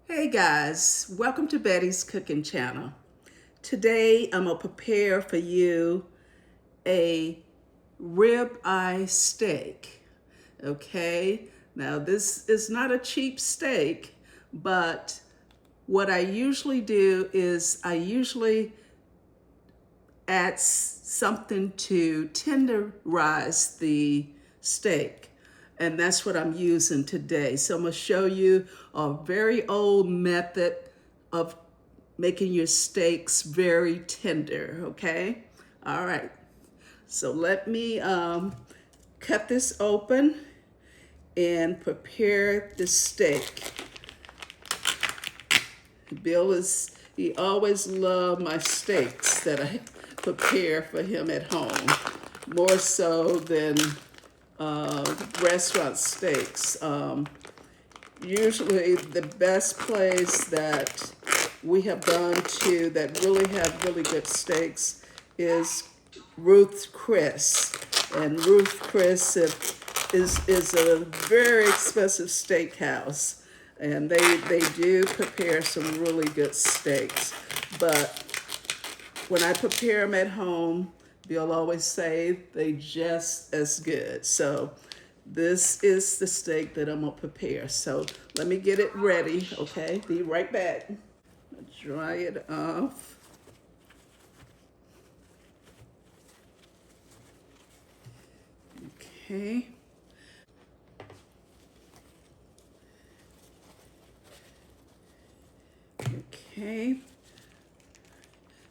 Hey guys, welcome to Betty's Cooking Channel. Today I'm gonna prepare for you a rib eye steak. Okay, now this is not a cheap steak, but what I usually do is I usually add something to tenderize the steak. And that's what I'm using today. So I'm gonna show you a very old method of making your steaks very tender, okay? All right, so let me cut this open and prepare the steak. He always loved my steaks that I prepare for him at home, more so than restaurant steaks. Usually the best place that we have gone to that really have really good steaks is Ruth's Chris. And Ruth's Chris is a very expensive steakhouse. And they do prepare some really good steaks. But when I prepare them at home, Bill always say they just as good. So this is the steak that I'm gonna prepare. So let me get it ready, okay? Be right back. Dry it off. Okay. Okay.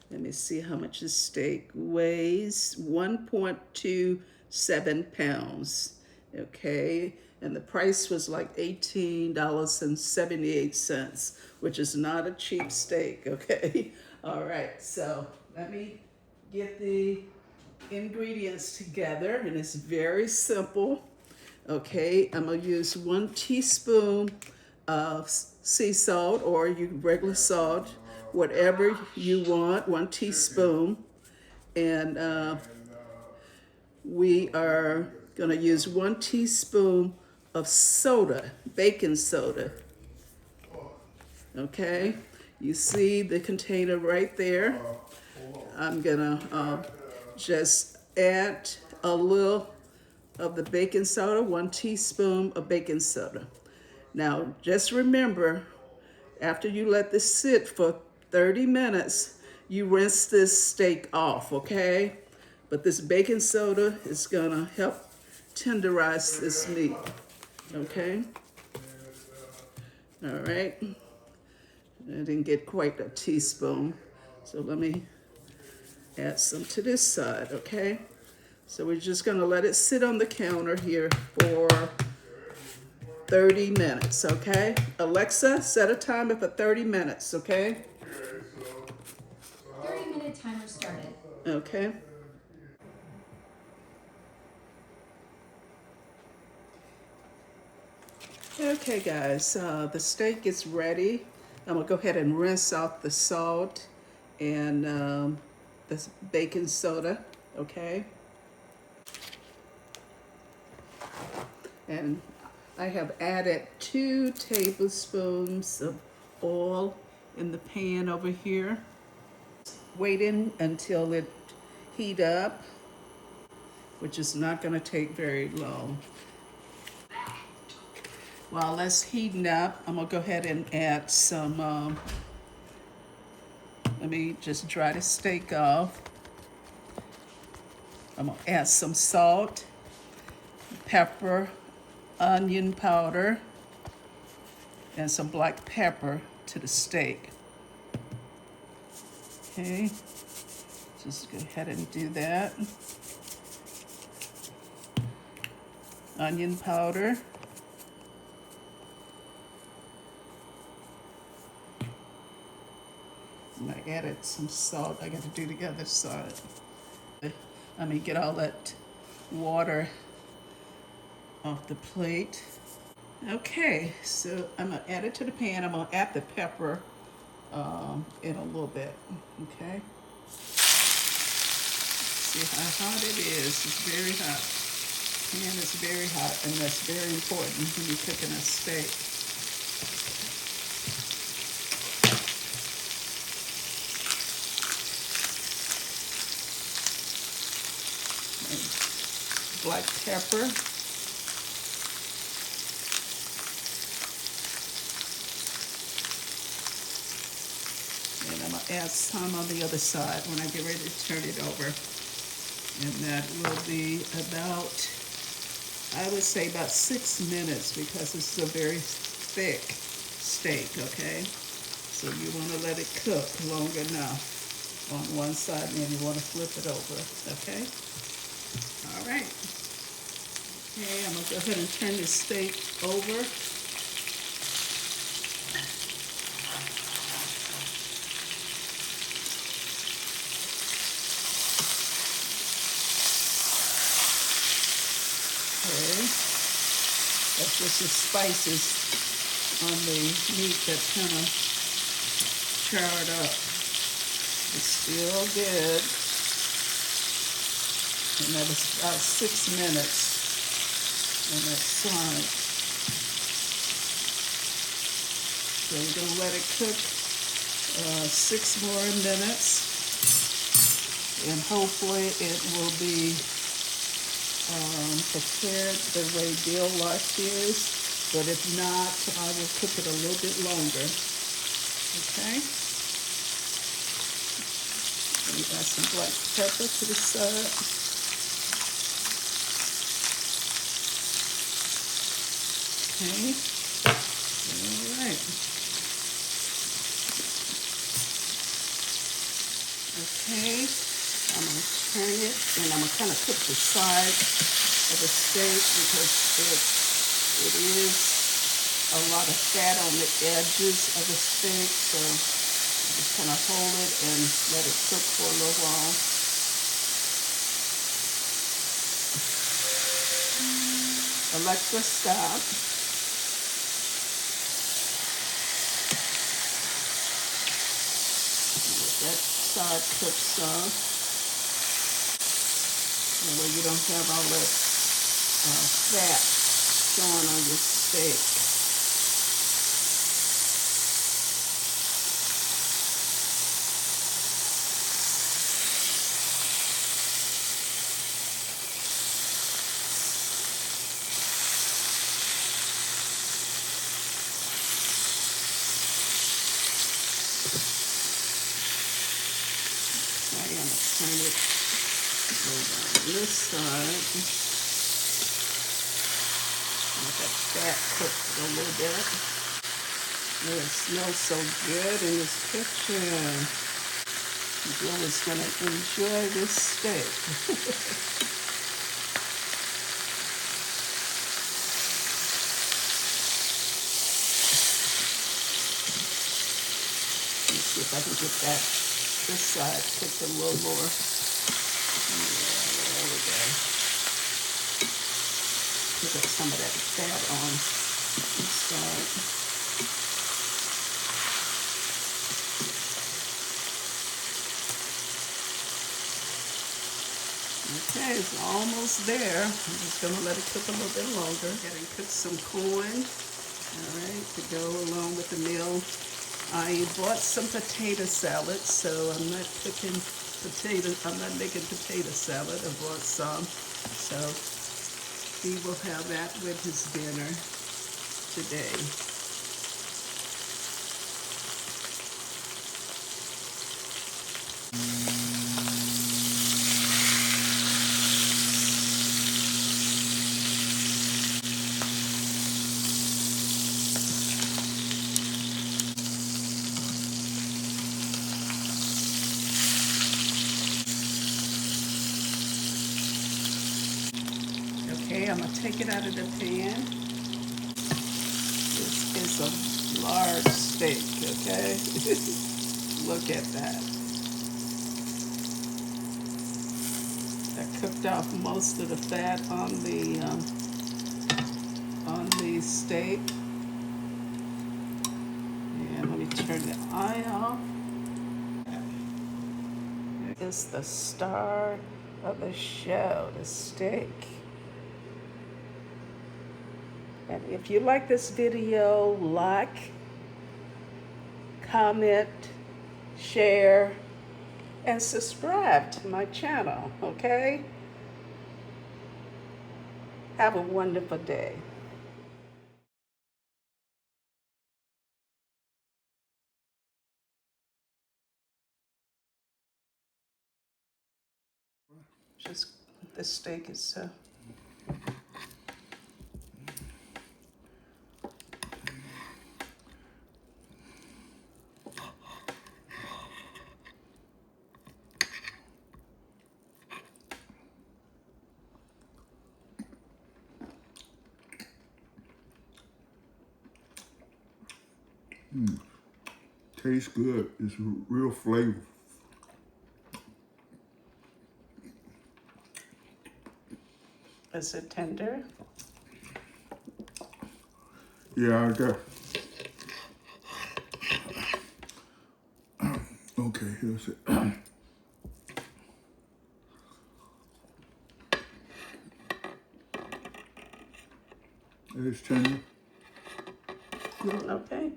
Let me see how much this steak weighs. 1.27 pounds. Okay. And the price was like $18.78, which is not a cheap steak. Okay. All right. So let me get the ingredients together, and it's very simple. Okay. I'm going to use 1 teaspoon of sea salt, or you regular salt, whatever you want, 1 teaspoon. And we are going to use 1 teaspoon of soda, baking soda. Okay, you see the container right there. I'm going to just add a little of the baking soda, 1 teaspoon of baking soda. Now, just remember, after you let this sit for 30 minutes, you rinse this steak off, okay? But this baking soda is gonna help tenderize this meat, okay? All right, I didn't get quite a teaspoon, so let me add some to this side, okay? So we're just gonna let it sit on the counter here for 30 minutes, okay? Alexa, set a timer for 30 minutes, okay? 30-minute timer started. Okay. Okay, guys, the steak is ready. I'm gonna go ahead and rinse out the salt and the baking soda, okay? And I have added 2 tablespoons of oil in the pan over here. Waiting until it heat up, which is not gonna take very long. While that's heating up, I'm gonna go ahead and add some, let me just dry the steak off. I'm gonna add some salt, pepper, onion powder, and some black pepper to the steak. Okay, just go ahead and do that. Onion powder. And I added some salt. I got to do the other side. Let me get all that water off the plate. Okay, so I'm gonna add it to the pan. I'm gonna add the pepper in a little bit, okay? See how hot it is. It's very hot. Pan is very hot, and that's very important when you're cooking a steak. black pepper. And I'm gonna add some on the other side when I get ready to turn it over. And that will be about, I would say about 6 minutes, because this is a very thick steak, okay? So you want to let it cook long enough on one side, and then you want to flip it over, okay? All right. Okay, I'm gonna go ahead and turn this steak over. Okay, that's just the spices on the meat that kind of charred up. It's still good. And that was about 6 minutes on that side. So we're gonna let it cook 6 more minutes, and hopefully it will be prepared the way Bill likes his. But if not, I will cook it a little bit longer. Okay. And add some black pepper to the side. Okay. All right. Okay. I'm going to turn it, and I'm going to kind of cook the side of the steak because it is a lot of fat on the edges of the steak. So just kind of hold it and let it cook for a little while. Alexa, stop. Let that side cook some. That way you don't have all that fat showing on your steak. I'm going to turn it over on this side. Let that fat cook a little bit. Oh, it smells so good in this kitchen. Bill is going to enjoy this steak. Let's see if I can get this side cooked a little more. Yeah, there we go. Pick up some of that fat on this side. Okay, it's almost there. I'm just gonna let it cook a little bit longer. Gotta cook some corn, all right, to go along with the meal. I bought some potato salad, so I'm not making potato salad. I bought some, so he will have that with his dinner today. Okay, I'm going to take it out of the pan. This is a large steak, okay? Look at that. I cooked off most of the fat on the steak. And let me turn the eye off. It's the star of the show, the steak. And if you like this video, like, comment, share, and subscribe to my channel, okay? Have a wonderful day. Just the steak is Tastes good. It's real flavor. Is it tender? Yeah, I got. Okay, here's it. It's tender. Okay.